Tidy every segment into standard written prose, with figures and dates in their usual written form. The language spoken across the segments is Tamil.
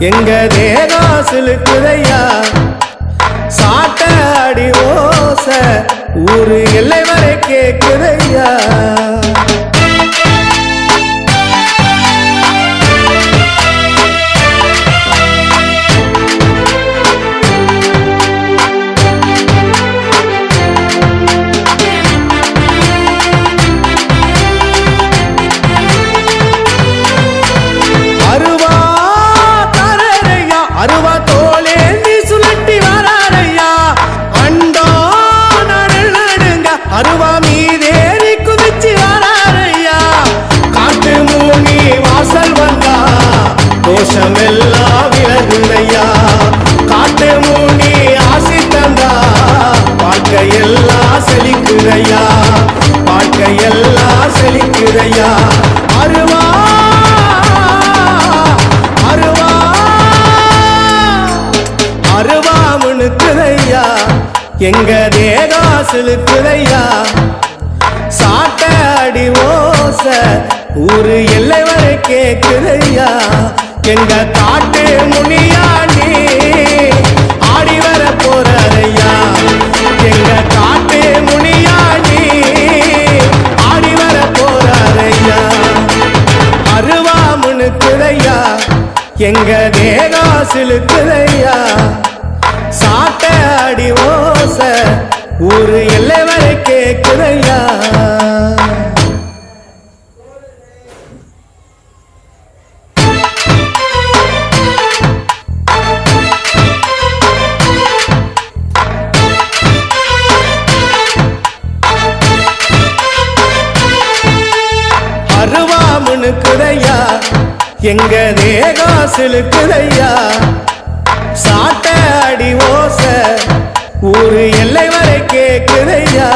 எங்க தேகம் சிலுக்குதையா சாட்ட அடி ஓச ஊரு எல்லை வரை கேக்குதையா அருவா தோலேந்தி சுழட்டி வராரையா அண்டோ நடுங்க அருவா மீதேறி குதிச்சு வராரையா காட்டு மூனி வாசல் வந்தா தோஷம் எல்லாம் விலகுதையா காட்டு மூனி ஆசி தந்தா வாழ்க்கையெல்லாம் செழிக்குதையா வாழ்க்கையெல்லாம் செழிக்குதையா அருவா அருவாமுனுக்குதையா எங்க தேகம் சிலுக்குதையா சாட்ட அடி ஓச ஊரு எல்லை வரை கேக்குதையா எங்க காட்டு முனியாண்டி ஆடி வர போறாரையா எங்க காட்டு முனியாண்டி ஆடி வர போறாரையா அருவாமுனுக்குதையா எங்க தேகம் சிலுக்குதையா சாட்ட அடி ஓச ஊரு எல்லை வரை கேக்குதையா அருவாமுனுக்குதையா எங்க தேகம் சிலுக்குதையா சாட்ட அடி ஓச ஊரு எல்லை வரை கேக்குதையா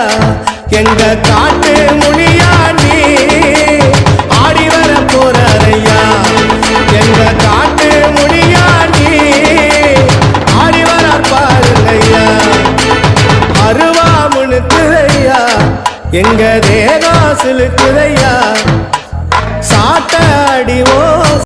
எங்க காட்டு முனியாண்டி ஆடி வர போறாரையா எங்க காட்டு முனியாண்டி ஆடி வர பாருங்கய்யா அருவாமுனுக்குதையா எங்க தேகம் சிலுக்குதையா சாட்ட அடி ஓ